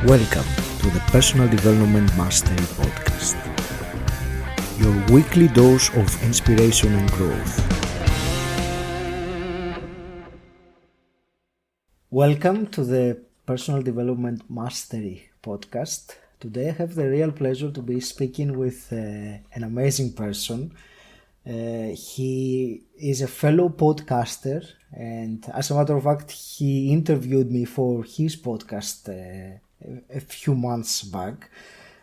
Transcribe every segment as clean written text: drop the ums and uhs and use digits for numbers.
Welcome to the Personal Development Mastery Podcast, your weekly dose of inspiration and growth. Welcome to the Personal Development Mastery Podcast. Today I have the real pleasure to be speaking with an amazing person. He is a fellow podcaster, and as a matter of fact, he interviewed me for his podcast a few months back.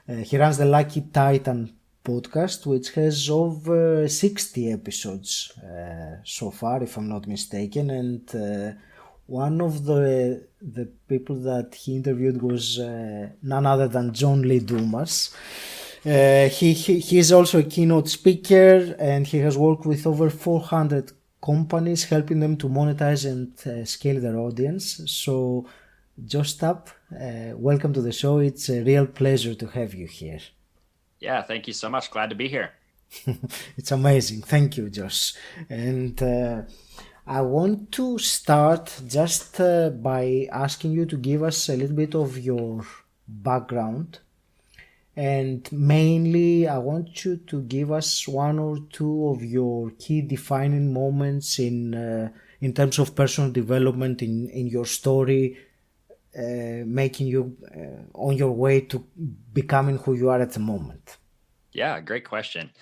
He runs the Lucky Titan podcast, which has over 60 episodes so far, if I'm not mistaken, and one of the people that he interviewed was none other than John Lee Dumas. He is also a keynote speaker, and he has worked with over 400 companies, helping them to monetize and scale their audience. So, Tapp, welcome to the show. It's a real pleasure to have you here. Yeah, thank you so much. Glad to be here. It's amazing. Thank you, Josh. And I want to start just by asking you to give us a little bit of your background. And mainly, I want you to give us one or two of your key defining moments in terms of personal development in your story, making you on your way to becoming who you are at the moment. Yeah, great question.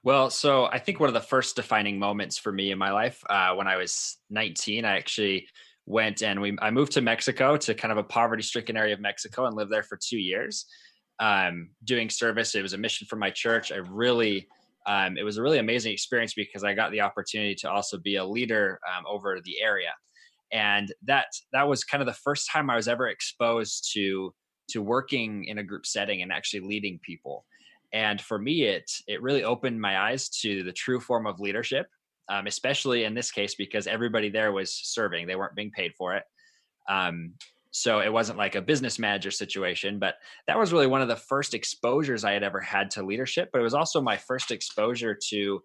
Well, so I think one of the first defining moments for me in my life, when I was 19, I actually went and I moved to Mexico, to kind of a poverty-stricken area of Mexico, and lived there for 2 years. Doing service. It was a mission for my church. It was a really amazing experience because I got the opportunity to also be a leader over the area. And that was kind of the first time I was ever exposed to working in a group setting and actually leading people. And for me, it really opened my eyes to the true form of leadership, especially in this case, because everybody there was serving. They weren't being paid for it. So it wasn't like a business manager situation, but that was really one of the first exposures I had ever had to leadership. But it was also my first exposure to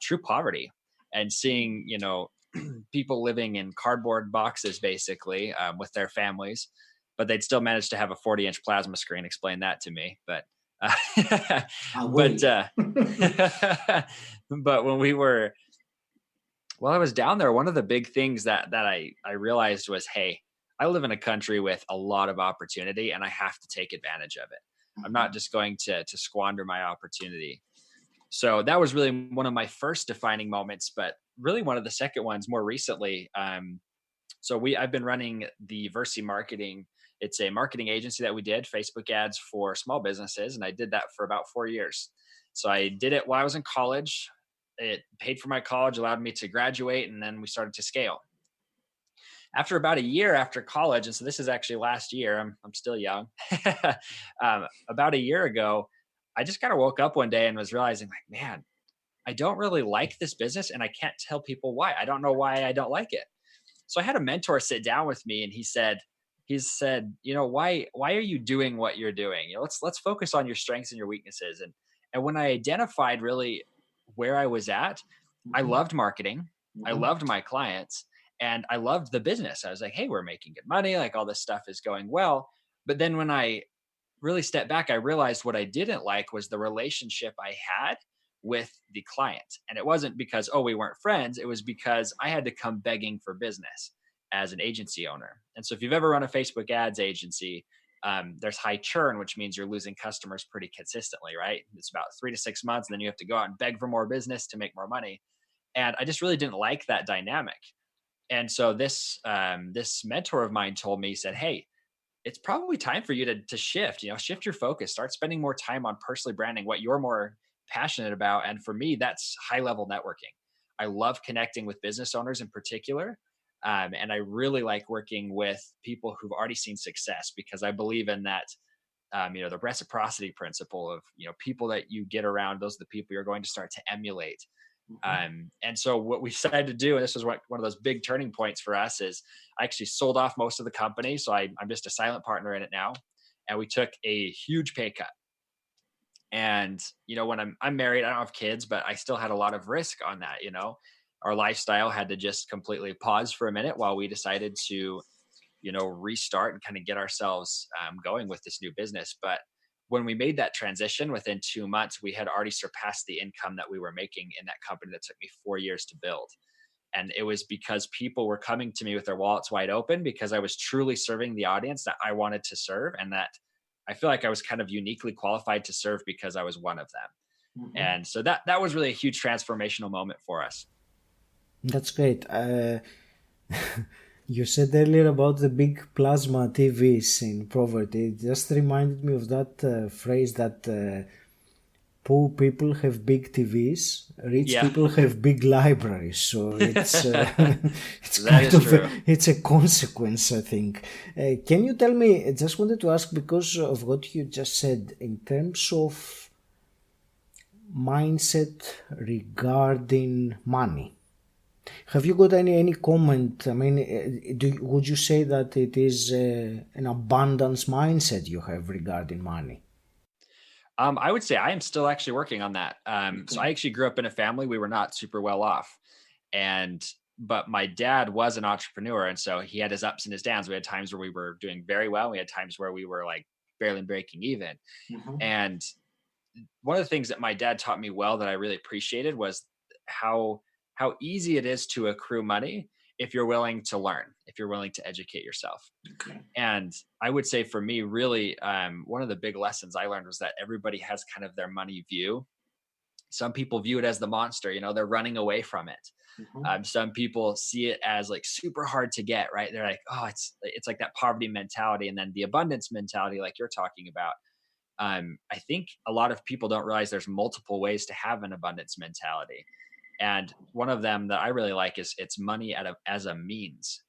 true poverty and seeing, people living in cardboard boxes, basically, with their families, but they'd still manage to have a 40-inch plasma screen. Explain that to me. But but while I was down there, one of the big things that I realized was, hey, I live in a country with a lot of opportunity, and I have to take advantage of it. I'm not just going to squander my opportunity. So that was really one of my first defining moments, but really one of the second ones more recently. I've been running the Versi Marketing. It's a marketing agency that we did Facebook ads for small businesses, and I did that for about 4 years. So I did it while I was in college. It paid for my college, allowed me to graduate, and then we started to scale. After about a year after college, and so this is actually last year, I'm still young. About a year ago, I just kind of woke up one day and was realizing, like, man, I don't really like this business, and I can't tell people why. I don't know why I don't like it. So I had a mentor sit down with me, and he said, why are you doing what you're doing? Let's focus on your strengths and your weaknesses. And when I identified really where I was at, I loved marketing. I loved my clients. And I loved the business. I was like, hey, we're making good money. Like, all this stuff is going well. But then when I really stepped back, I realized what I didn't like was the relationship I had with the client. And it wasn't because, we weren't friends. It was because I had to come begging for business as an agency owner. And so if you've ever run a Facebook ads agency, there's high churn, which means you're losing customers pretty consistently, right? It's about 3 to 6 months. And then you have to go out and beg for more business to make more money. And I just really didn't like that dynamic. And so this mentor of mine told me, he said, hey, it's probably time for you to shift, shift your focus, start spending more time on personally branding what you're more passionate about. And for me, that's high level networking. I love connecting with business owners in particular. And I really like working with people who've already seen success, because I believe in that, the reciprocity principle of, people that you get around, those are the people you're going to start to emulate. And so what we decided to do, and this was one of those big turning points for us, is I actually sold off most of the company. So I'm just a silent partner in it now. And we took a huge pay cut. And, when I'm married, I don't have kids, but I still had a lot of risk on that. Our lifestyle had to just completely pause for a minute while we decided to restart and kind of get ourselves going with this new business. But when we made that transition, within 2 months, we had already surpassed the income that we were making in that company that took me 4 years to build. And it was because people were coming to me with their wallets wide open, because I was truly serving the audience that I wanted to serve, and that I feel like I was kind of uniquely qualified to serve because I was one of them. Mhm. And so that was really a huge transformational moment for us. That's great. You said earlier about the big plasma TVs in poverty. It just reminded me of that phrase that poor people have big TVs, rich Yeah, people have big libraries. So it's it's that kind is of true. it's a consequence, I think. Can you tell me? I just wanted to ask because of what you just said in terms of mindset regarding money. Have you got any comment? I mean, would you say that it is an abundance mindset you have regarding money? I would say I am still actually working on that. So I Okay. actually grew up in a family, we were not super well off. And but my dad was an entrepreneur, and so he had his ups and his downs. We had times where we were doing very well. We had times where we were like barely breaking even. Mhm. And one of the things that my dad taught me well that I really appreciated was how how easy it is to accrue money if you're willing to learn, if you're willing to educate yourself. Okay. And I would say for me, really, one of the big lessons I learned was that everybody has kind of their money view. Some people view it as the monster, they're running away from it. Mhm. Some people see it as like super hard to get, right? They're like, oh, it's like that poverty mentality, and then the abundance mentality, like you're talking about. I think a lot of people don't realize there's multiple ways to have an abundance mentality. And one of them that I really like is it's money as a means.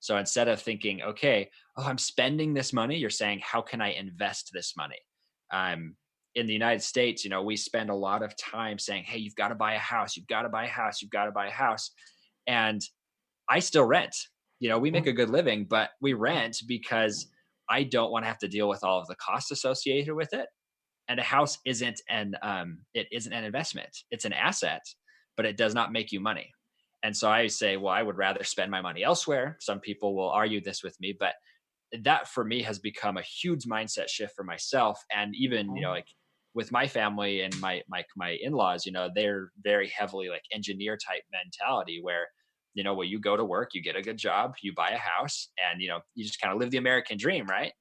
So instead of thinking, okay, oh, I'm spending this money, you're saying, how can I invest this money? Um, in the United States, we spend a lot of time saying, hey, you've got to buy a house, you've got to buy a house, you've got to buy a house. And I still rent. We make a Mhm. good living, but we rent because I don't want to have to deal with all of the costs associated with it. And a house isn't an investment. It's an asset, but it does not make you money. And so I say, well, I would rather spend my money elsewhere. Some people will argue this with me, but that for me has become a huge mindset shift for myself. And even, Mhm. like with my family and my in-laws, they're very heavily like engineer type mentality where, when you go to work, you get a good job, you buy a house, and you just kind of live the American dream, right?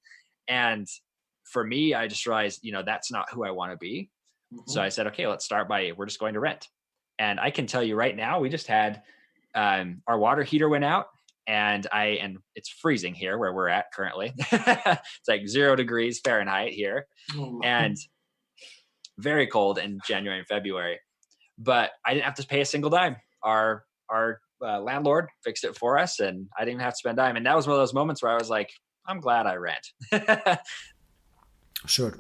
And for me, I just realized, that's not who I want to be. So I Mhm. said, okay, let's start by we're just going to rent. And I can tell you right now, we just had our water heater went out, and it's freezing here where we're at currently. It's like 0 degrees Fahrenheit here, Mhm. and very cold in January and February. But I didn't have to pay a single dime. Our landlord fixed it for us, and I didn't even have to spend a dime. And that was one of those moments where I was like, I'm glad I rent. Sure.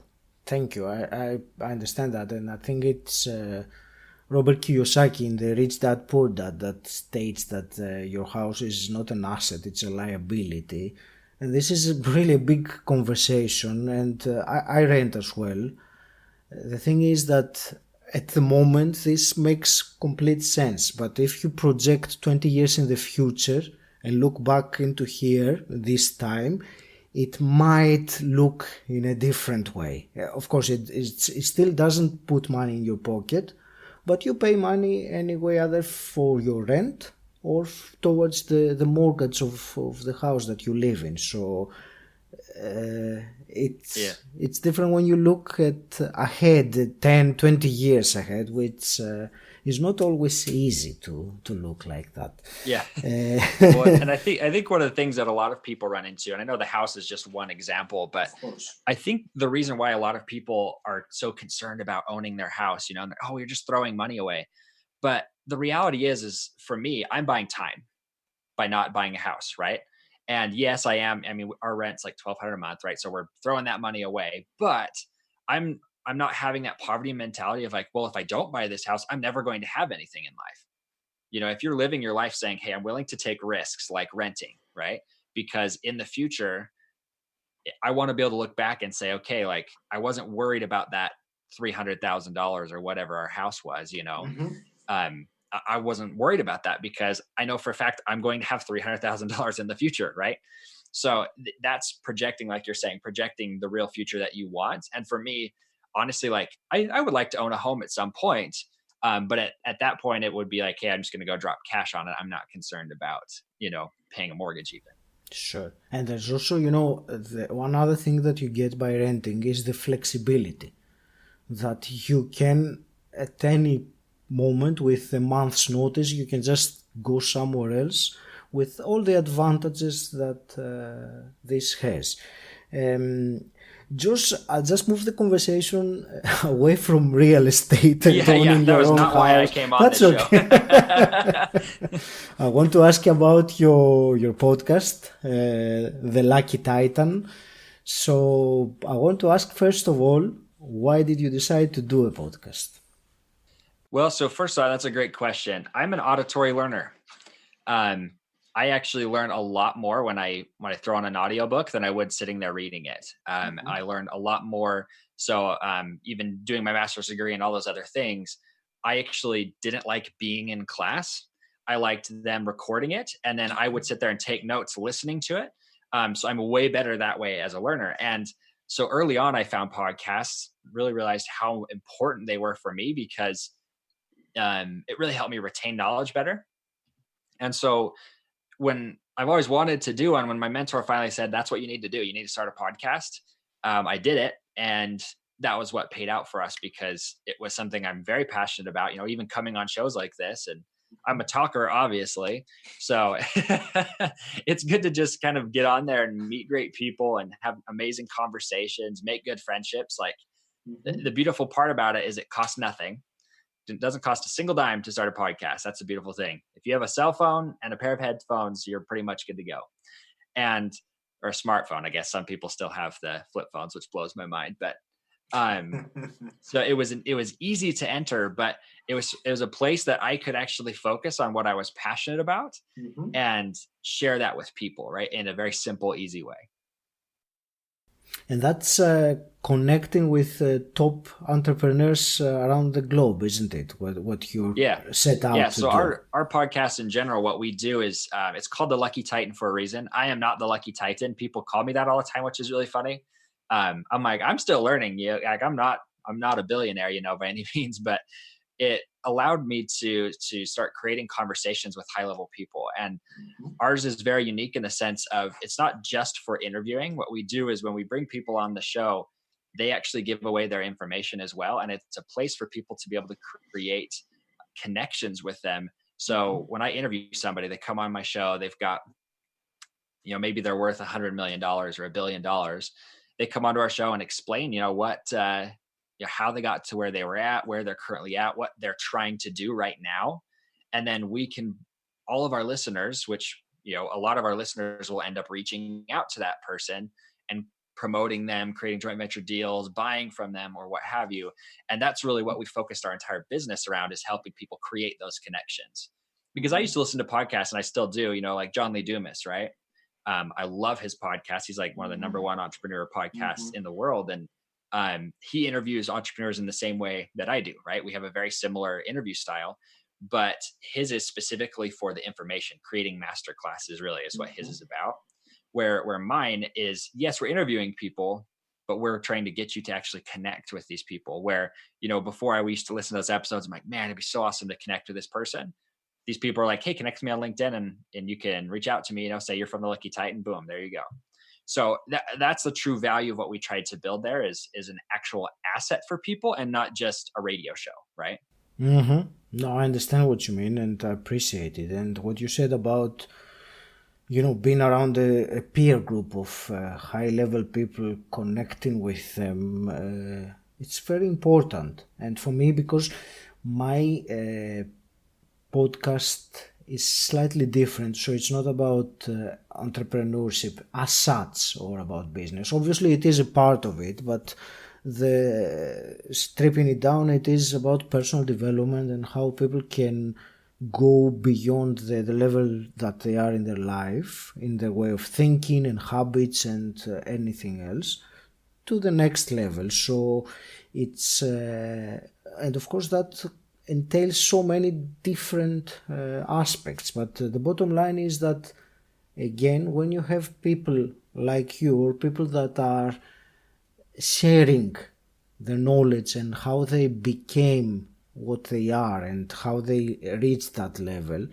Thank you. I understand that. And I think it's Robert Kiyosaki in the Rich Dad Poor Dad that states that your house is not an asset, it's a liability. And this is really a big conversation. And I rent as well. The thing is that at the moment this makes complete sense, but if you project 20 years in the future and look back into here this time, it might look in a different way. Of course, it still doesn't put money in your pocket, but you pay money anyway, either for your rent or towards the mortgage of the house that you live in. So Yeah. it's different when you look at ahead 10, 20 years ahead, which is not always easy to look like that. Yeah. Well, uh, and I think one of the things that a lot of people run into, and I know the house is just one example, but Of course. I think the reason why a lot of people are so concerned about owning their house, and oh, you're just throwing money away. But the reality is for me, I'm buying time by not buying a house, right? And yes, I am. I mean, our rent's like 1,200 a month, right? So we're throwing that money away. But I'm not having that poverty mentality of like, well, if I don't buy this house, I'm never going to have anything in life. If you're living your life saying, hey, I'm willing to take risks like renting, right? Because in the future, I want to be able to look back and say, okay, like I wasn't worried about that $300,000 or whatever our house was, Mhm. I wasn't worried about that because I know for a fact I'm going to have $300,000 in the future, right? So that's projecting, like you're saying, projecting the real future that you want. And for me, honestly, like I would like to own a home at some point. But at that point, it would be like, hey, I'm just going to go drop cash on it. I'm not concerned about, paying a mortgage even. Sure. And there's also, one other thing that you get by renting is the flexibility that you can, at any moment with a month's notice, you can just go somewhere else with all the advantages that this has. Josh, I'll just move the conversation away from real estate and owning your own house. That was not why I came on this show. I want to ask you about your podcast, The Lucky Titan. So I want to ask, first of all, why did you decide to do a podcast? Well, so first of all, that's a great question. I'm an auditory learner. I actually learn a lot more when I throw on an audiobook than I would sitting there reading it. I learned a lot more. So even doing my master's degree and all those other things, I actually didn't like being in class. I liked them recording it, and then I would sit there and take notes listening to it. So I'm way better that way as a learner. And so early on, I found podcasts, really realized how important they were for me, because it really helped me retain knowledge better. And so when I've always wanted to do one, when my mentor finally said, that's what you need to do, you need to start a podcast, I did it. And that was what paid out for us, because it was something I'm very passionate about, even coming on shows like this. And I'm a talker, obviously. So it's good to just kind of get on there and meet great people and have amazing conversations, make good friendships. Like the beautiful part about it is it costs nothing. It doesn't cost a single dime to start a podcast. That's a beautiful thing. If you have a cell phone and a pair of headphones, you're pretty much good to go. Or a smartphone. I guess some people still have the flip phones, which blows my mind. But so it was easy to enter, but it was a place that I could actually focus on what I was passionate about and share that with people, right? In a very simple, easy way. And that's connecting with top entrepreneurs around the globe, isn't it? What you set out to do. So our podcast in general, what we do is it's called The Lucky Titan for a reason. I am not the Lucky Titan. People call me that all the time, which is really funny. I'm like, I'm still learning. Like I'm not a billionaire, by any means, but it allowed me to start creating conversations with high level people. And ours is very unique in the sense of it's not just for interviewing. What we do is when we bring people on the show, they actually give away their information as well. And it's a place for people to be able to create connections with them. So when I interview somebody, they come on my show, they've got, maybe they're worth $100 million or $1 billion. They come onto our show and explain, how they got to where they were at, where they're currently at, what they're trying to do right now. And then all of our listeners, which, a lot of our listeners will end up reaching out to that person and promoting them, creating joint venture deals, buying from them, or what have you. And that's really what we focused our entire business around, is helping people create those connections. Because I used to listen to podcasts, and I still do, like John Lee Dumas, right? I love his podcast. He's like one of the number one entrepreneur podcasts in the world. And he interviews entrepreneurs in the same way that I do, right? We have a very similar interview style, but his is specifically for the information. Creating master classes really is what his is about. Where mine is, yes, we're interviewing people, but we're trying to get you to actually connect with these people. Where, before I used to listen to those episodes, I'm like, man, it'd be so awesome to connect with this person. These people are like, hey, connect with me on LinkedIn and you can reach out to me, say you're from the Lucky Titan, boom, there you go. So that's the true value of what we tried to build there is an actual asset for people and not just a radio show, right? No, I understand what you mean and I appreciate it. And what you said about, being around a peer group of high-level people, connecting with them, it's very important. And for me, because my podcast is slightly different, so it's not about entrepreneurship as such or about business. Obviously it is a part of it, but the stripping it down, it is about personal development and how people can go beyond the level that they are in their life, in their way of thinking and habits and anything else, to the next level. So it's and of course that entails so many different aspects, but the bottom line is that again, when you have people like you, or people that are sharing the knowledge and how they became what they are and how they reached that level,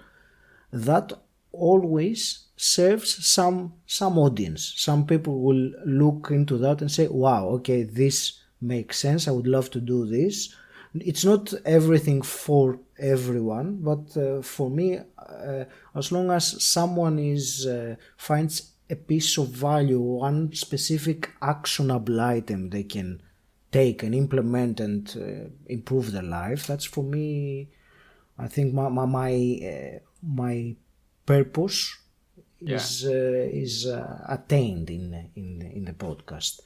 that always serves some audience. Some people will look into that and say, wow, okay, this makes sense, I would love to do this. It's not everything for everyone, but for me, as long as someone finds a piece of value, one specific actionable item they can take and implement and improve their life, that's for me, I think my purpose Yeah. is attained in the podcast.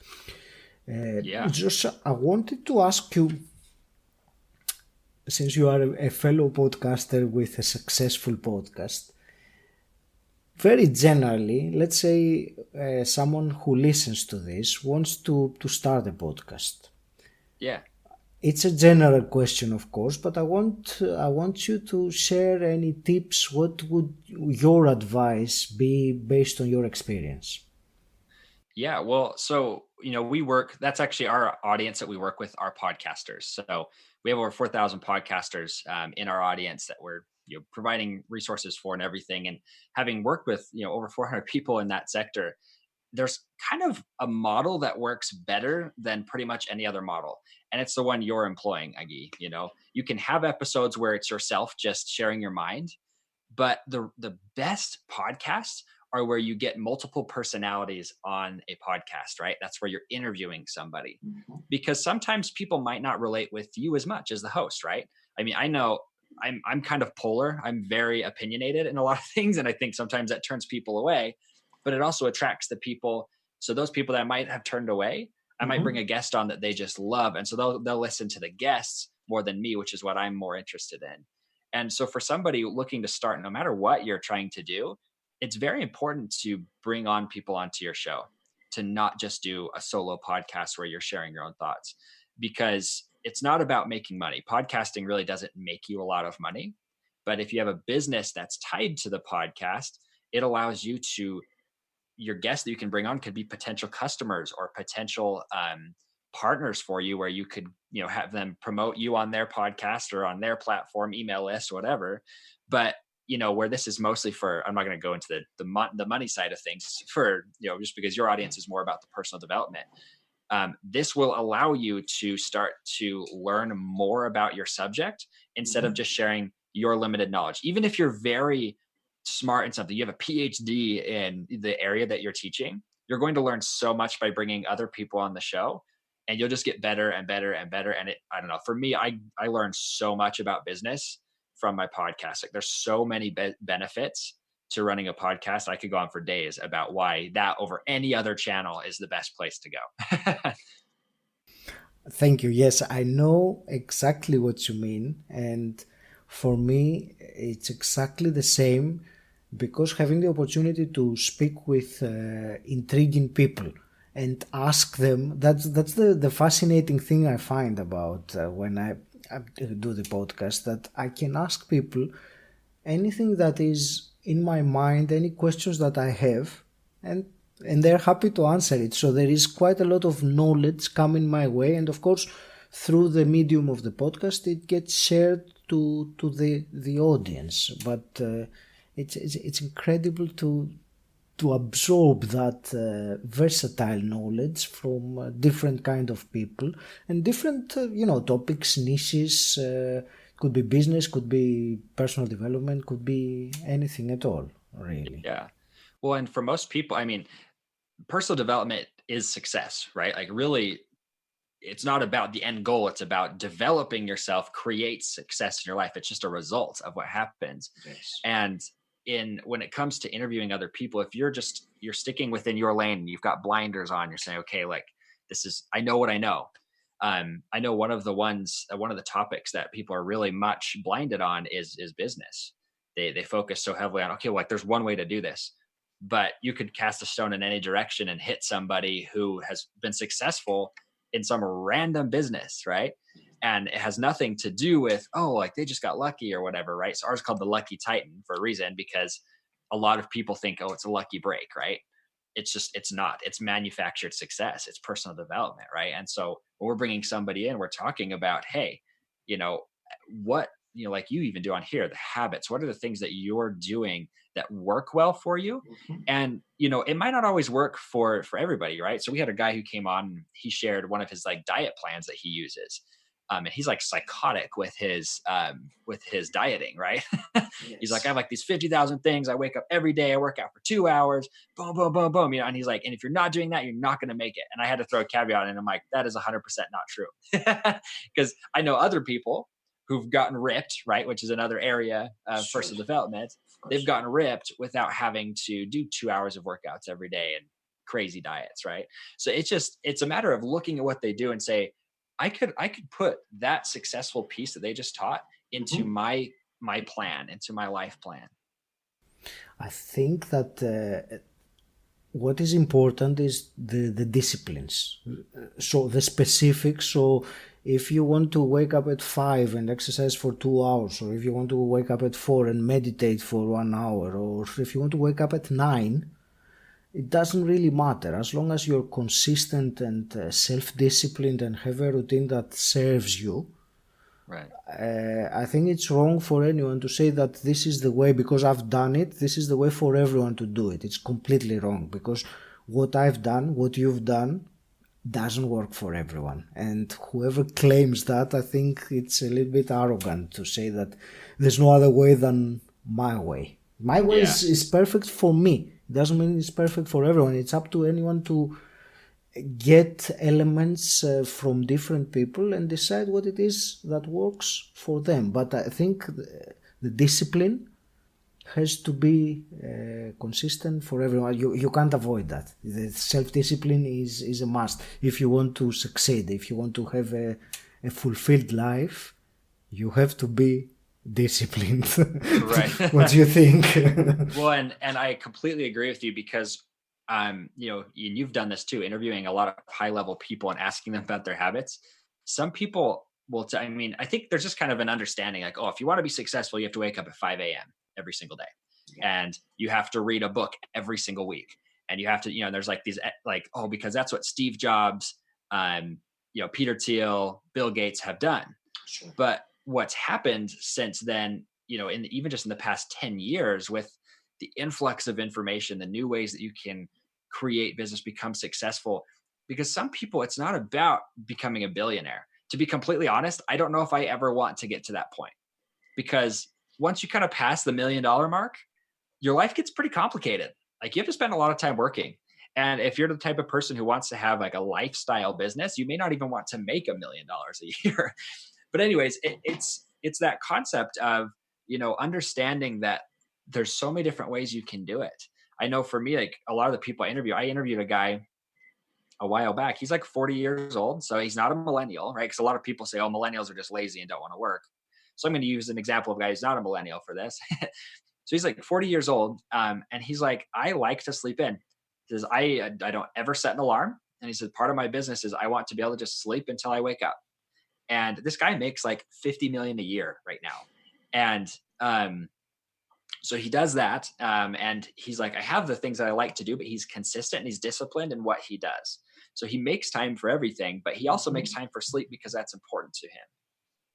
Yeah. Just I wanted to ask you, since you are a fellow podcaster with a successful podcast, very generally, let's say someone who listens to this wants to start a podcast. Yeah. It's a general question, of course, but I want you to share any tips. What would your advice be based on your experience? Yeah. Well, so, that's actually our audience that we work with, are podcasters. So we have over 4,000 podcasters in our audience that we're, providing resources for and everything. And having worked with, over 400 people in that sector, there's kind of a model that works better than pretty much any other model. And it's the one you're employing, Agi. You can have episodes where it's yourself just sharing your mind, but the best podcasts are where you get multiple personalities on a podcast, right? That's where you're interviewing somebody. Because sometimes people might not relate with you as much as the host, right? I mean, I know I'm kind of polar. I'm very opinionated in a lot of things, and I think sometimes that turns people away, but it also attracts the people. So those people that might have turned away, I might bring a guest on that they just love, and so they'll listen to the guests more than me, which is what I'm more interested in. And so for somebody looking to start, no matter what you're trying to do, it's very important to bring on people onto your show, to not just do a solo podcast where you're sharing your own thoughts, because it's not about making money. Podcasting really doesn't make you a lot of money. But if you have a business that's tied to the podcast, it allows you to, your guests that you can bring on could be potential customers or potential partners for you, where you could, have them promote you on their podcast or on their platform, email list, whatever. But where this is mostly for, I'm not going to go into the money side of things, for, just because your audience is more about the personal development. This will allow you to start to learn more about your subject instead of just sharing your limited knowledge. Even if you're very smart in something, you have a PhD in the area that you're teaching, you're going to learn so much by bringing other people on the show, and you'll just get better and better and better. And I don't know, for me, I learned so much about business from my podcast. Like, there's so many benefits to running a podcast. I could go on for days about why that over any other channel is the best place to go. Thank you. Yes, I know exactly what you mean. And for me, it's exactly the same, because having the opportunity to speak with intriguing people and ask them, that's the fascinating thing I find about when I do the podcast, that I can ask people anything that is in my mind, any questions that I have, and they're happy to answer it. So there is quite a lot of knowledge coming my way, and of course, through the medium of the podcast, it gets shared to the audience. But it's incredible to absorb that versatile knowledge from different kind of people and different topics, niches. Could be business, could be personal development, could be anything at all, really. Yeah. Well, and for most people, I mean, personal development is success, right? Like, really, it's not about the end goal. It's about developing yourself creates success in your life. It's just a result of what happens. Yes. And when it comes to interviewing other people, if you're sticking within your lane and you've got blinders on, you're saying, okay, like, I know what I know. I know one of the topics that people are really much blinded on is business. They focus so heavily on, okay, well, like, there's one way to do this, but you could cast a stone in any direction and hit somebody who has been successful in some random business, right? And it has nothing to do with, oh, like, they just got lucky or whatever, right? So ours is called the Lucky Titan for a reason, because a lot of people think, oh, it's a lucky break, right? It's not. It's manufactured success. It's personal development, right? And so when we're bringing somebody in, we're talking about, hey, you know, what, you know, like you even do on here, the habits. What are the things that you're doing that work well for you? And you know, it might not always work for everybody, right? So we had a guy who came on. He shared one of his like diet plans that he uses. And he's like psychotic with his dieting, right? He's like, I have like these 50,000 things. I wake up every day. I work out for 2 hours. Boom, boom, boom, boom. You know, and he's like, and if you're not doing that, you're not going to make it. And I had to throw a caveat in. And I'm like, that is 100% not true, because I know other people who've gotten ripped, right? Which is another area of personal development. They've gotten ripped without having to do 2 hours of workouts every day and crazy diets, right? So it's a matter of looking at what they do and say, I could put that successful piece that they just taught into my plan, into my life plan. I think that what is important is the disciplines. So the specifics. So if you want to wake up at 5 and exercise for 2 hours, or if you want to wake up at 4 and meditate for 1 hour, or if you want to wake up at 9, it doesn't really matter as long as you're consistent and self-disciplined and have a routine that serves you. Right. I think it's wrong for anyone to say that this is the way because I've done it. This is the way for everyone to do it. It's completely wrong, because what I've done, what you've done, doesn't work for everyone. And whoever claims that, I think it's a little bit arrogant to say that there's no other way than my way. My way is perfect for me. It doesn't mean it's perfect for everyone. It's up to anyone to get elements from different people and decide what it is that works for them. But I think the discipline has to be consistent for everyone. You can't avoid that. The self-discipline is a must. If you want to succeed, if you want to have a fulfilled life, you have to be disciplined. Right. What do you think? Well, and I completely agree with you, because you know, you've done this too, interviewing a lot of high level people and asking them about their habits. Some people will I mean, I think there's just kind of an understanding like, oh, if you want to be successful, you have to wake up at 5 a.m. every single day. And you have to read a book every single week. And you have to, you know, there's like these like, oh, because that's what Steve Jobs, you know, Peter Thiel, Bill Gates have done. Sure. But what's happened since then, you know, even just in the past 10 years with the influx of information, the new ways that you can create business, become successful, because some people, it's not about becoming a billionaire. To be completely honest, I don't know if I ever want to get to that point, because once you kind of pass the $1 million mark, your life gets pretty complicated. Like you have to spend a lot of time working. And if you're the type of person who wants to have like a lifestyle business, you may not even want to make $1 million a year. But anyways, it's that concept of, you know, understanding that there's so many different ways you can do it. I know for me, like a lot of the people I interviewed a guy a while back. He's like 40 years old. So he's not a millennial, right? Because a lot of people say, oh, millennials are just lazy and don't want to work. So I'm going to use an example of a guy who's not a millennial for this. So he's like 40 years old. And he's like, I like to sleep in. He says, I don't ever set an alarm. And he said, part of my business is I want to be able to just sleep until I wake up. And this guy makes like 50 million a year right now. And so he does that. And he's like, I have the things that I like to do, but he's consistent and he's disciplined in what he does. So he makes time for everything, but he also makes time for sleep because that's important to him.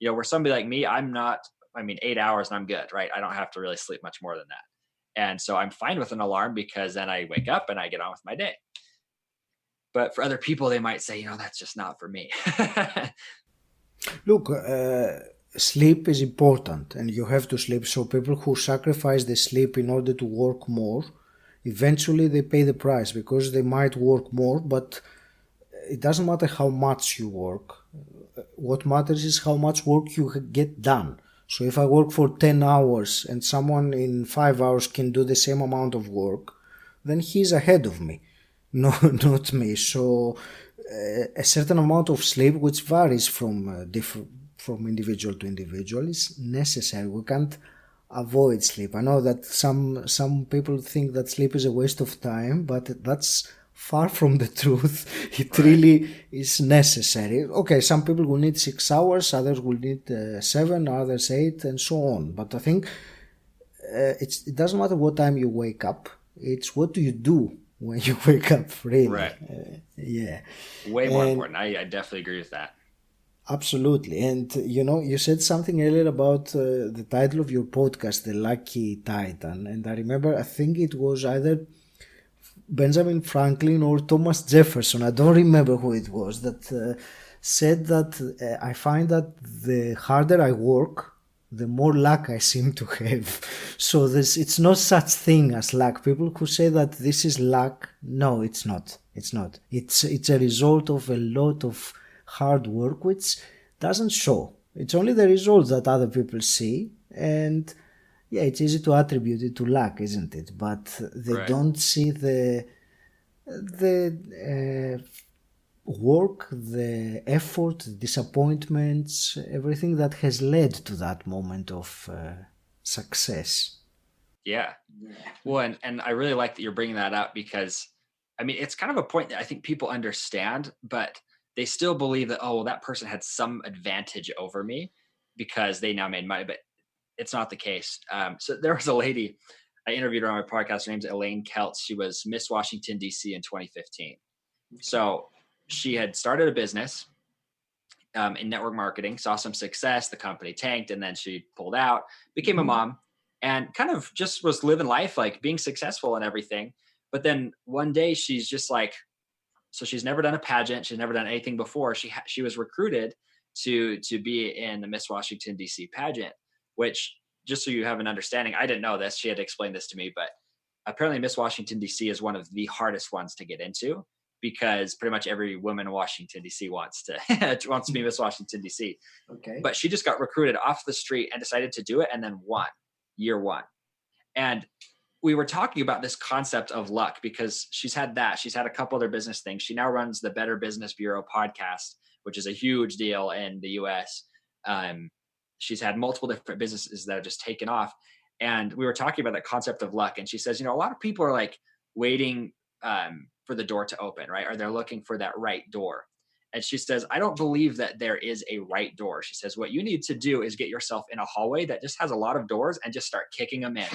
You know, where somebody like me, 8 hours and I'm good, right? I don't have to really sleep much more than that. And so I'm fine with an alarm because then I wake up and I get on with my day. But for other people, they might say, you know, that's just not for me. Look, sleep is important and you have to sleep. So people who sacrifice the sleep in order to work more, eventually they pay the price because they might work more, but it doesn't matter how much you work. What matters is how much work you get done. So if I work for 10 hours and someone in 5 hours can do the same amount of work, then he's ahead of me, not me. So a certain amount of sleep, which varies from individual to individual, is necessary. We can't avoid sleep. I know that some people think that sleep is a waste of time, but that's far from the truth. It really is necessary. Okay, some people will need 6 hours, others will need 7, others 8, and so on. But I think it doesn't matter what time you wake up. It's what do you do when you wake up, really. Right. Yeah. Way more And important. I definitely agree with that. absolutely. And you said something earlier about the title of your podcast, The Lucky Titan. And I remember, I think it was either Benjamin Franklin or Thomas Jefferson, I don't remember who it was, that said that I find that the harder I work, the more luck I seem to have. So it's not such thing as luck. People who say that this is luck, no, it's not. It's not. It's a result of a lot of hard work, which doesn't show. It's only the results that other people see, and yeah, it's easy to attribute it to luck, isn't it? But they Right. don't see the work, the effort, the disappointments, everything that has led to that moment of success. Yeah. Well, and I really like that you're bringing that up because, I mean, it's kind of a point that I think people understand, but they still believe that, oh, well, that person had some advantage over me because they now made money, but it's not the case. So there was a lady I interviewed her on my podcast. Her name's Elaine Keltz. She was Miss Washington, D.C. in 2015. So she had started a business in network marketing, saw some success. The company tanked, and then she pulled out, became a mom, and kind of just was living life, like being successful and everything. But then one day she's just like, so she's never done a pageant, she's never done anything before. She was recruited to be in the Miss Washington D.C. pageant, which, just so you have an understanding, I didn't know this. She had explained this to me, but apparently Miss Washington D.C. is one of the hardest ones to get into because pretty much every woman in Washington D.C. wants to wants to be Miss Washington D.C. Okay. But she just got recruited off the street and decided to do it, and then won year one. And we were talking about this concept of luck because she's had that. She's had a couple other business things. She now runs the Better Business Bureau podcast, which is a huge deal in the US. She's had multiple different businesses that have just taken off. And we were talking about that concept of luck. And she says, a lot of people are like waiting for the door to open, right? Or they're looking for that right door. And she says, I don't believe that there is a right door. She says, what you need to do is get yourself in a hallway that just has a lot of doors and just start kicking them in.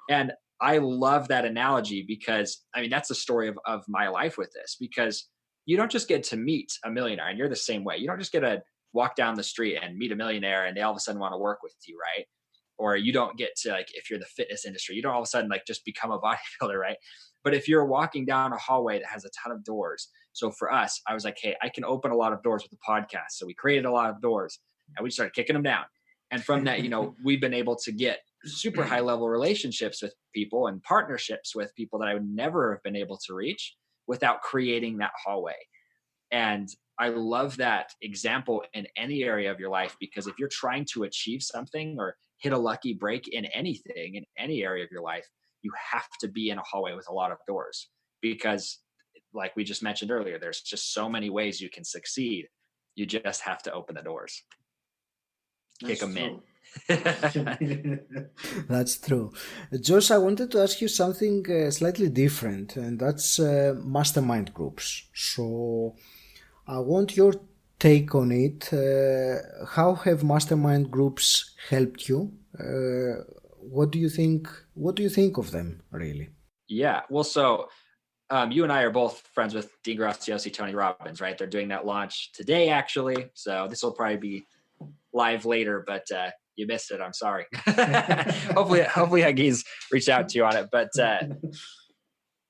And I love that analogy because, I mean, that's the story of my life with this, because you don't just get to meet a millionaire, and you're the same way. You don't just get to walk down the street and meet a millionaire and they all of a sudden want to work with you, right? Or you don't get to, like, if you're the fitness industry, you don't all of a sudden like just become a bodybuilder, right? But if you're walking down a hallway that has a ton of doors. So for us, I was like, hey, I can open a lot of doors with the podcast. So we created a lot of doors and we started kicking them down. And from that, we've been able to get super high level relationships with people and partnerships with people that I would never have been able to reach without creating that hallway. And I love that example in any area of your life, because if you're trying to achieve something or hit a lucky break in anything, in any area of your life, you have to be in a hallway with a lot of doors, because like we just mentioned earlier, there's just so many ways you can succeed. You just have to open the doors. Kick them in. That's true. Josh, I wanted to ask you something slightly different, and that's mastermind groups. So I want your take on it. How have mastermind groups helped you? What do you think? What do you think of them, really? Yeah. Well, so you and I are both friends with Dean Graziosi, Tony Robbins, right? They're doing that launch today, actually. So this will probably be live later, but you missed it. I'm sorry. hopefully Haggis reached out to you on it. But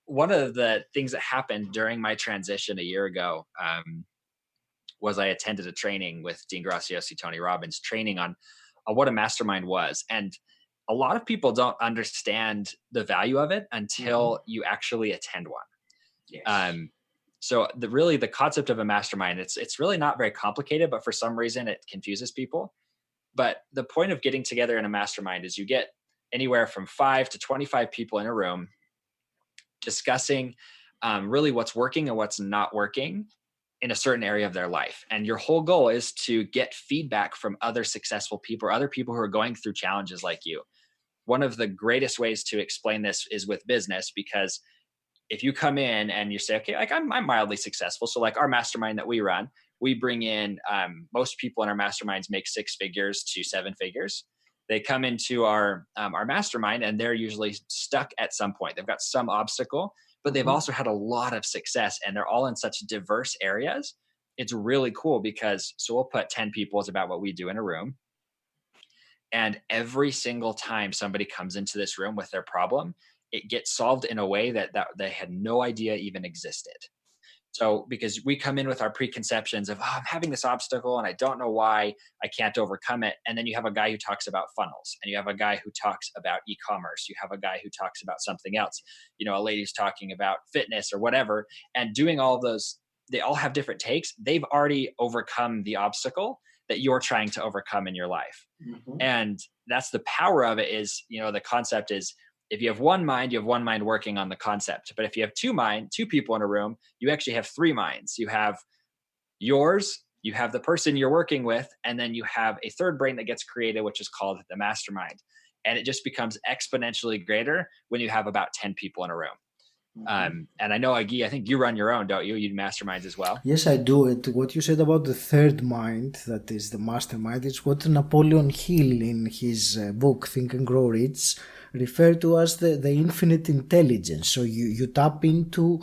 one of the things that happened during my transition a year ago was I attended a training with Dean Graziosi, Tony Robbins, training on what a mastermind was. And a lot of people don't understand the value of it until you actually attend one. Yes. So the concept of a mastermind, it's really not very complicated, but for some reason it confuses people. But the point of getting together in a mastermind is you get anywhere from 5 to 25 people in a room discussing really what's working and what's not working in a certain area of their life. And your whole goal is to get feedback from other successful people or other people who are going through challenges like you. One of the greatest ways to explain this is with business, because if you come in and you say, okay, like I'm mildly successful. So like our mastermind that we run, we bring in, most people in our masterminds make 6 figures to 7 figures. They come into our mastermind, and they're usually stuck at some point. They've got some obstacle, but they've also had a lot of success, and they're all in such diverse areas. It's really cool because we'll put 10 people is about what we do in a room. And every single time somebody comes into this room with their problem, it gets solved in a way that they had no idea even existed. So because we come in with our preconceptions of, oh, I'm having this obstacle and I don't know why I can't overcome it. And then you have a guy who talks about funnels, and you have a guy who talks about e-commerce. You have a guy who talks about something else, a lady's talking about fitness or whatever, and doing all of those. They all have different takes. They've already overcome the obstacle that you're trying to overcome in your life. And that's the power of it is, the concept is, if you have one mind, you have one mind working on the concept. But if you have two people in a room, you actually have three minds. You have yours, you have the person you're working with, and then you have a third brain that gets created, which is called the mastermind. And it just becomes exponentially greater when you have about 10 people in a room. And I know, Agi, I think you run your own, don't you? You do masterminds as well. Yes, I do. What you said about the third mind, that is the mastermind, is what Napoleon Hill in his book Think and Grow Rich referred to as the infinite intelligence. So you tap into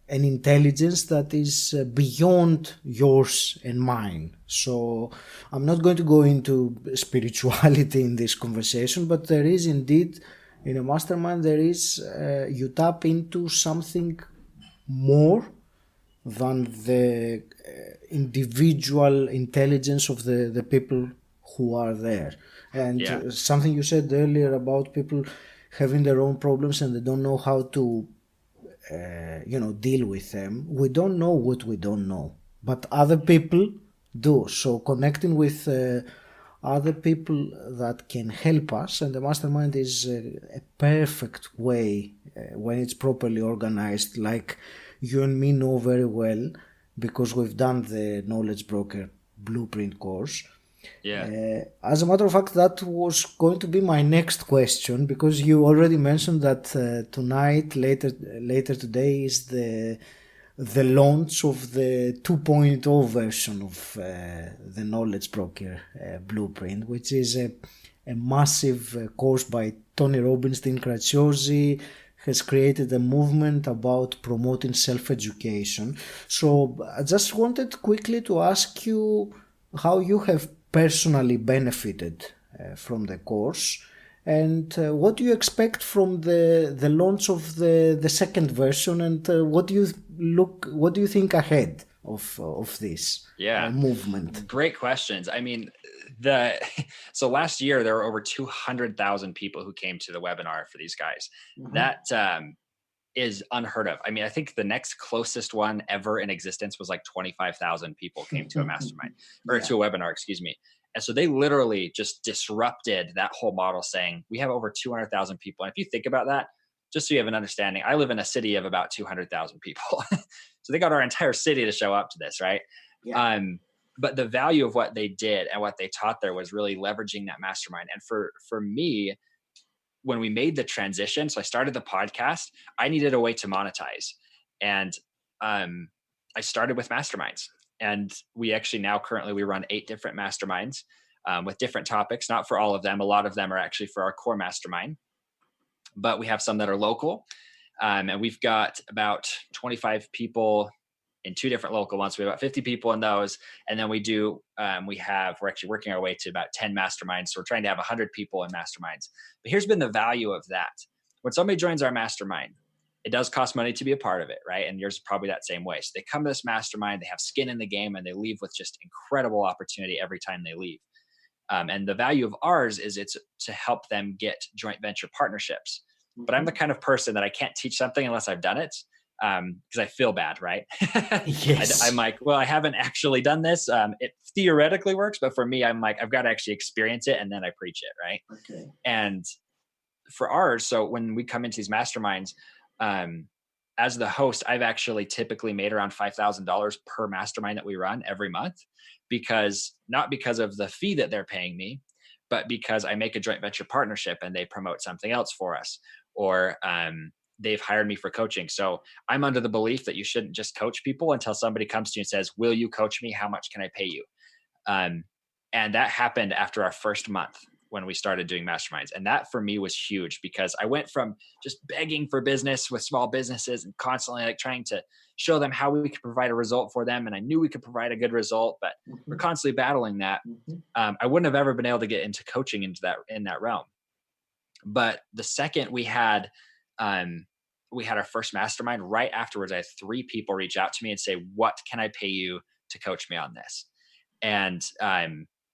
an intelligence that is beyond yours and mine. So I'm not going to go into spirituality in this conversation, but there is indeed, in a mastermind, there is, you tap into something more than the individual intelligence of the people who are there. And something you said earlier about people having their own problems and they don't know how to deal with them. We don't know what we don't know, but other people do. So connecting with other people that can help us, and the mastermind is a perfect way when it's properly organized, like you and me know very well because we've done the Knowledge Broker Blueprint course. As a matter of fact, that was going to be my next question, because you already mentioned that tonight, later today, is the launch of the 2.0 version of the Knowledge Broker Blueprint, which is a massive course by Tony Robbins. Graziosi has created a movement about promoting self-education. So I just wanted quickly to ask you how you have personally benefited from the course, and what do you expect from the launch of the second version, and what do you think ahead of this movement? Great questions. I mean, so last year there were over 200,000 people who came to the webinar for these guys. That is unheard of. I mean, I think the next closest one ever in existence was like 25,000 people came to a mastermind or to a webinar, excuse me. And so they literally just disrupted that whole model, saying we have over 200,000 people. And if you think about that, just so you have an understanding, I live in a city of about 200,000 people. So they got our entire city to show up to this, right? Yeah. But the value of what they did and what they taught there was really leveraging that mastermind. And for me, when we made the transition, so I started the podcast, I needed a way to monetize. And I started with masterminds. And we actually now currently we run 8 different masterminds with different topics, not for all of them. A lot of them are actually for our core mastermind, but we have some that are local. And we've got about 25 people in 2 different local ones. We have about 50 people in those. And then we're actually working our way to about 10 masterminds. So we're trying to have 100 people in masterminds. But here's been the value of that. When somebody joins our mastermind, it does cost money to be a part of it, right? And yours is probably that same way. So they come to this mastermind, they have skin in the game, and they leave with just incredible opportunity every time they leave. And the value of ours is it's to help them get joint venture partnerships. But I'm the kind of person that I can't teach something unless I've done it, because I feel bad, right? Yes. I'm like, well, I haven't actually done this. It theoretically works, but for me, I'm like, I've got to actually experience it and then I preach it, right? Okay. And for ours, so when we come into these masterminds, as the host, I've actually typically made around $5,000 per mastermind that we run every month, not because of the fee that they're paying me, but because I make a joint venture partnership and they promote something else for us, or they've hired me for coaching. So I'm under the belief that you shouldn't just coach people until somebody comes to you and says, will you coach me? How much can I pay you? And that happened after our first month. when we started doing masterminds. And that for me was huge, because I went from just begging for business with small businesses and constantly like trying to show them how we could provide a result for them. And I knew we could provide a good result, but we're constantly battling that. I wouldn't have ever been able to get into coaching in that realm. But the second we had our first mastermind, right afterwards, I had 3 people reach out to me and say, what can I pay you to coach me on this? And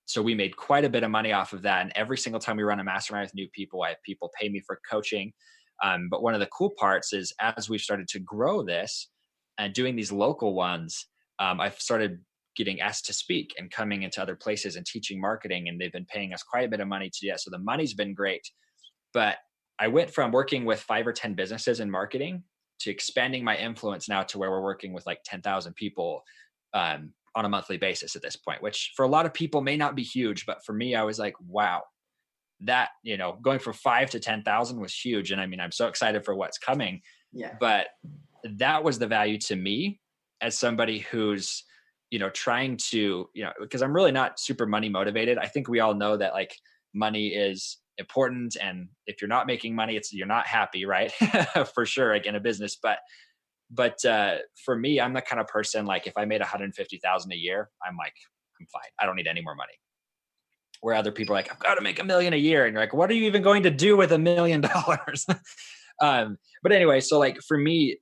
so we made quite a bit of money off of that. And every single time we run a mastermind with new people, I have people pay me for coaching. But one of the cool parts is, as we've started to grow this and doing these local ones, I've started getting asked to speak and coming into other places and teaching marketing. And they've been paying us quite a bit of money to do that. So the money's been great. But I went from working with 5 or 10 businesses in marketing to expanding my influence now to where we're working with like 10,000 people on a monthly basis at this point, which for a lot of people may not be huge. But for me, I was like, wow, that, going from 5 to 10,000 was huge. And I mean, I'm so excited for what's coming. Yeah. But that was the value to me as somebody who's, trying to, because I'm really not super money motivated. I think we all know that like money is important. And if you're not making money, you're not happy, right? For sure, like in a business. But for me, I'm the kind of person, like if I made 150,000 a year, I'm like, I'm fine. I don't need any more money. Where other people are like, I've got to make $1 million a year. And you're like, what are you even going to do with $1 million? But anyway, so like for me,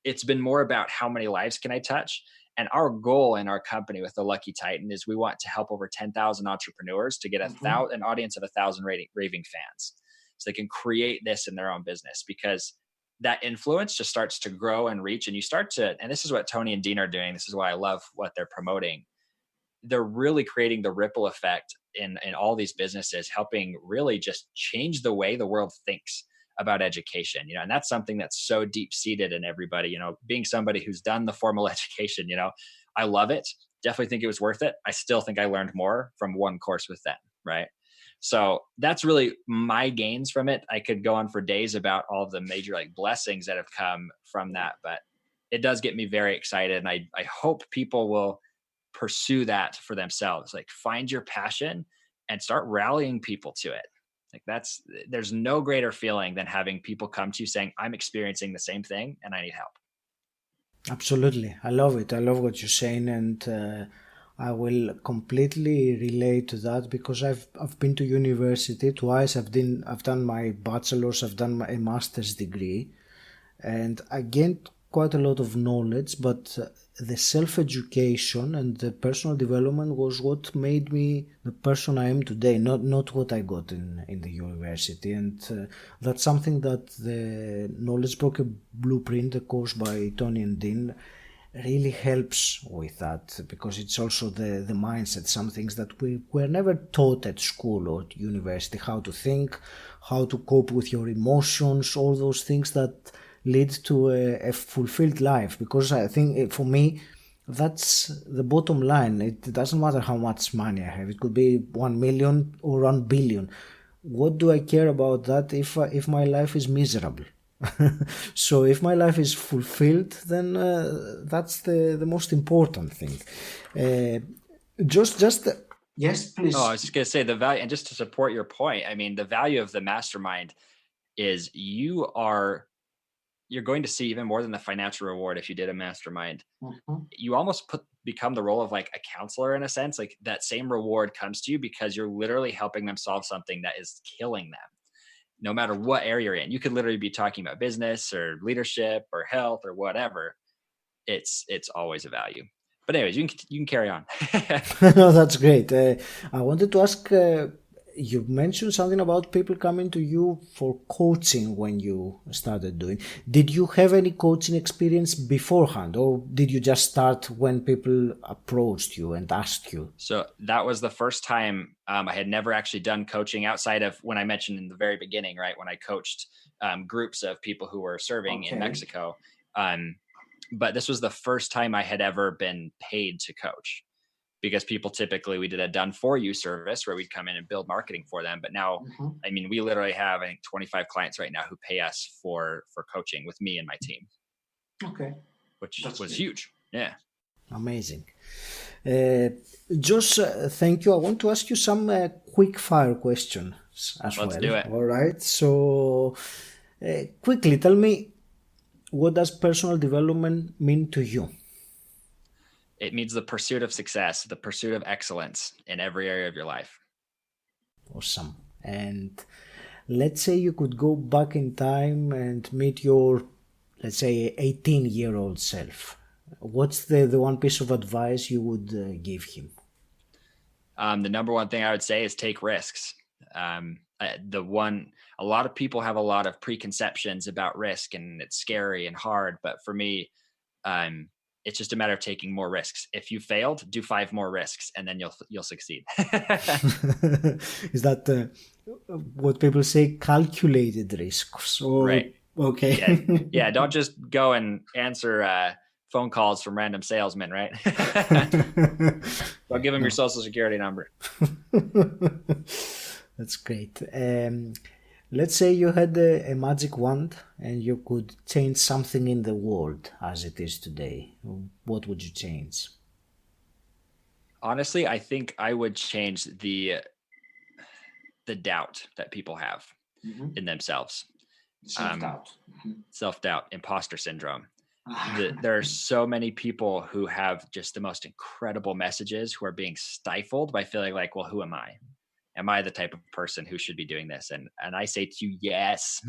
it's been more about how many lives can I touch? And our goal in our company with the Lucky Titan is we want to help over 10,000 entrepreneurs to get an audience of 1,000 raving fans. So they can create this in their own business, because that influence just starts to grow and reach. And you start to, and this is what Tony and Dean are doing. This is why I love what they're promoting. They're really creating the ripple effect in all these businesses, helping really just change the way the world thinks about education, and that's something that's so deep seated in everybody, being somebody who's done the formal education, I love it. Definitely think it was worth it. I still think I learned more from one course with them. Right. So that's really my gains from it. I could go on for days about all the major like blessings that have come from that, but it does get me very excited. And I hope people will pursue that for themselves. Like find your passion and start rallying people to it. Like there's no greater feeling than having people come to you saying, I'm experiencing the same thing and I need help. Absolutely. I love it. I love what you're saying. And I will completely relate to that, because I've been to university twice. I've done my bachelor's, I've done a master's degree, and I gained quite a lot of knowledge, but the self-education and the personal development was what made me the person I am today, not what I got in the university. And that's something that the Knowledge Broker Blueprint, the course by Tony and Dean, really helps with that, because it's also the mindset, some things that we were never taught at school or at university, how to think, how to cope with your emotions, all those things that lead to a fulfilled life. Because I think for me, that's the bottom line. It doesn't matter how much money I have. It could be 1 million or 1 billion. What do I care about that if my life is miserable? So if my life is fulfilled, then that's the most important thing. Yes, please. Oh, I was just going to say the value, and just to support your point, I mean, the value of the mastermind is you're going to see even more than the financial reward. If you did a mastermind, you almost become the role of like a counselor in a sense. Like that same reward comes to you because you're literally helping them solve something that is killing them, no matter what area you're in. You could literally be talking about business or leadership or health or whatever. It's always a value. But anyways, you can carry on. No, that's great. I wanted to ask, you mentioned something about people coming to you for coaching when you started doing. Did you have any coaching experience beforehand, or did you just start when people approached you and asked you? So that was the first time I had never actually done coaching outside of when I mentioned in the very beginning, right? When I coached groups of people who were serving in Mexico. But this was the first time I had ever been paid to coach, because people typically, we did a done for you service where we'd come in and build marketing for them. But now, I mean, we literally have, I think, 25 clients right now who pay us for coaching with me and my team. Okay. Which was huge. Yeah. Amazing. Josh, thank you. I want to ask you some quick fire questions as Let's well. do it. All right. So, quickly tell me, what does personal development mean to you? It means the pursuit of success, the pursuit of excellence in every area of your life. Awesome. And let's say you could go back in time and meet your, let's say, 18-year-old self. What's the one piece of advice you would give him? The number one thing I would say is take risks. A lot of people have a lot of preconceptions about risk, and it's scary and hard. But for me, it's just a matter of taking more risks. If you failed, do 5 more risks, and then you'll succeed. Is that what people say, calculated risks? Or, right. Okay. Yeah. Don't just go and answer phone calls from random salesmen, right? Don't give them your social security number. That's great. Let's say you had a magic wand and you could change something in the world as it is today. What would you change? Honestly, I think I would change the doubt that people have in themselves. Self-doubt, impostor syndrome. There are so many people who have just the most incredible messages who are being stifled by feeling like, well, who am I? Am I the type of person who should be doing this? And I say to you, yes.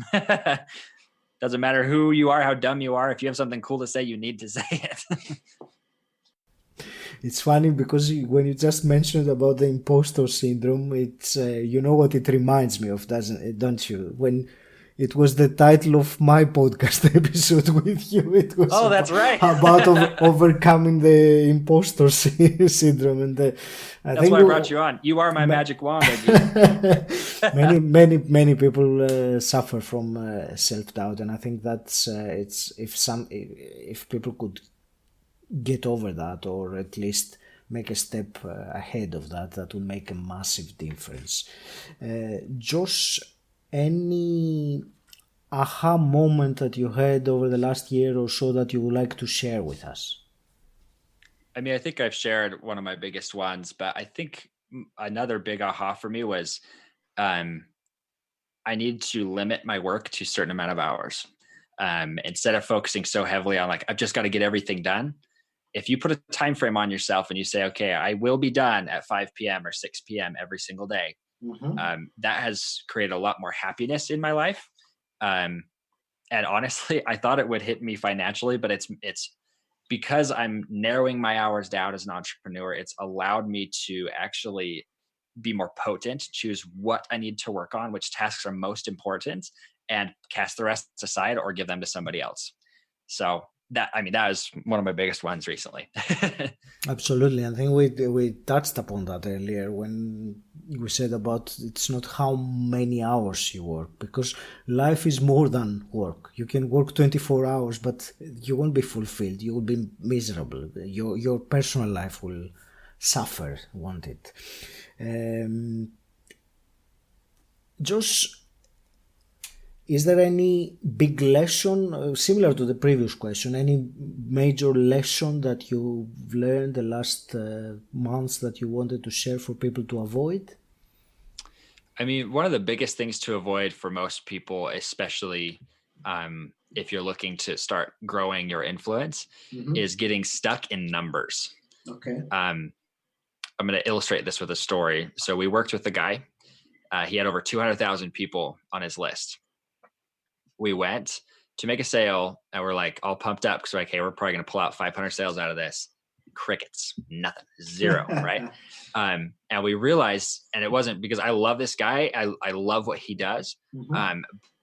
Doesn't matter who you are, how dumb you are. If you have something cool to say, you need to say it. It's funny because when you just mentioned about the impostor syndrome, it's you know what it reminds me of, don't you? When it was the title of my podcast episode with you. It was that's right. about overcoming the impostor syndrome, and that's why I brought you on. You are my magic wand. many people suffer from self-doubt, and I think that's it's if people could get over that, or at least make a step ahead of that, that would make a massive difference. Josh, any aha moment that you had over the last year or so that you would like to share with us? I mean, I think I've shared one of my biggest ones, but I think another big aha for me was I need to limit my work to a certain amount of hours. Instead of focusing so heavily on like, I've just got to get everything done. If you put a time frame on yourself and you say, okay, I will be done at 5 p.m. or 6 p.m. every single day, that has created a lot more happiness in my life. And honestly, I thought it would hit me financially, but it's because I'm narrowing my hours down as an entrepreneur. It's allowed me to actually be more potent, choose what I need to work on, which tasks are most important, and cast the rest aside or give them to somebody else. So that was one of my biggest ones recently. Absolutely. I think we touched upon that earlier when we said about it's not how many hours you work, because life is more than work. You can work 24 hours, but you won't be fulfilled. You will be miserable. Your personal life will suffer, won't it? Josh, is there any big lesson, similar to the previous question, any major lesson that you've learned the last months that you wanted to share for people to avoid? I mean, one of the biggest things to avoid for most people, especially if you're looking to start growing your influence, is getting stuck in numbers. Okay. I'm going to illustrate this with a story. So we worked with a guy. He had over 200,000 people on his list. We went to make a sale and we're like all pumped up because we're like, hey, we're probably going to pull out 500 sales out of this. Crickets, nothing, zero, right? And we realized, and it wasn't because I love this guy. I love what he does.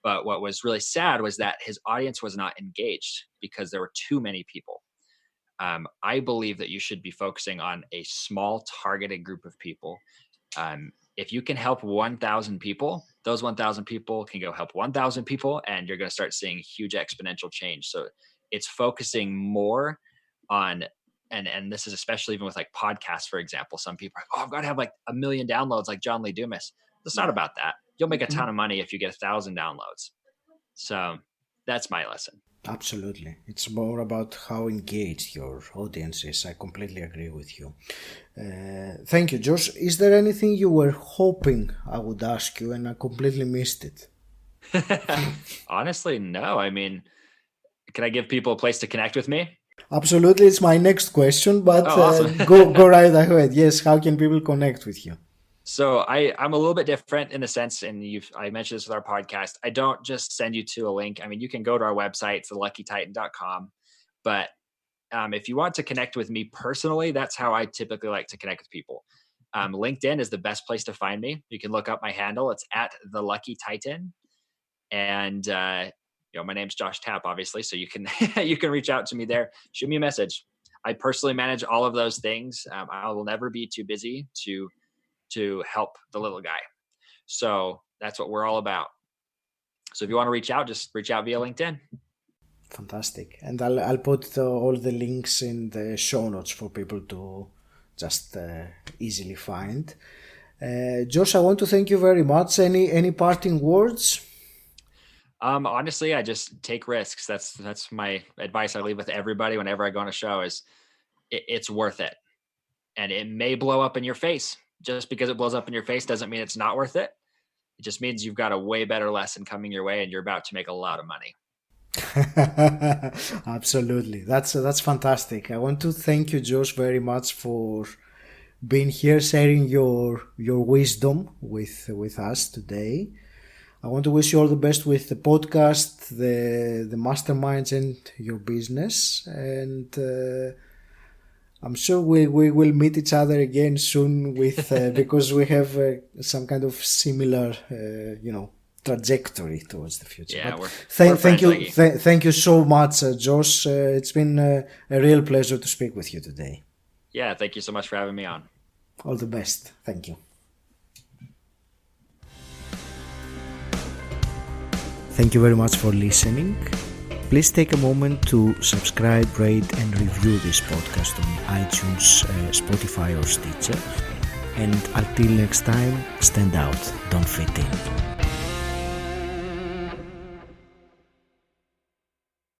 But what was really sad was that his audience was not engaged because there were too many people. I believe that you should be focusing on a small targeted group of people. If you can help 1,000 people, those 1,000 people can go help 1,000 people, and you're going to start seeing huge exponential change. So it's focusing more on, and this is especially even with like podcasts, for example. Some people are like, oh, I've got to have like 1 million downloads like John Lee Dumas. It's not about that. You'll make a ton of money if you get 1,000 downloads. So that's my lesson. Absolutely. It's more about how engaged your audience is. I completely agree with you. Thank you, Josh. Is there anything you were hoping I would ask you and I completely missed it? Honestly, no. I mean, can I give people a place to connect with me? Absolutely. It's my next question, but Oh, awesome. go right ahead. Yes. How can people connect with you? So I'm a little bit different in the sense, and I mentioned this with our podcast. I don't just send you to a link. I mean, you can go to our website, it's theluckytitan.com. But if you want to connect with me personally, that's how I typically like to connect with people. LinkedIn is the best place to find me. You can look up my handle. It's at the Lucky Titan. And my name's Josh Tapp, obviously. So you can you can reach out to me there. Shoot me a message. I personally manage all of those things. I will never be too busy to help the little guy. So that's what we're all about. So if you want to reach out, just reach out via LinkedIn. Fantastic. And I'll put all the links in the show notes for people to just easily find. Josh, I want to thank you very much. Any parting words? Honestly, I just take risks. That's my advice I leave with everybody whenever I go on a show is it's worth it. And it may blow up in your face. Just because it blows up in your face doesn't mean it's not worth it. It just means you've got a way better lesson coming your way and you're about to make a lot of money. Absolutely. That's fantastic. I want to thank you, Josh, very much for being here, sharing your wisdom with us today. I want to wish you all the best with the podcast, the masterminds, and your business. And I'm sure we will meet each other again soon with because we have some kind of similar, trajectory towards the future. Yeah, thank you so much, Josh. It's been a real pleasure to speak with you today. Yeah, thank you so much for having me on. All the best. Thank you. Thank you very much for listening. Please take a moment to subscribe, rate and review this podcast on iTunes, Spotify or Stitcher. And until next time, stand out, don't fit in.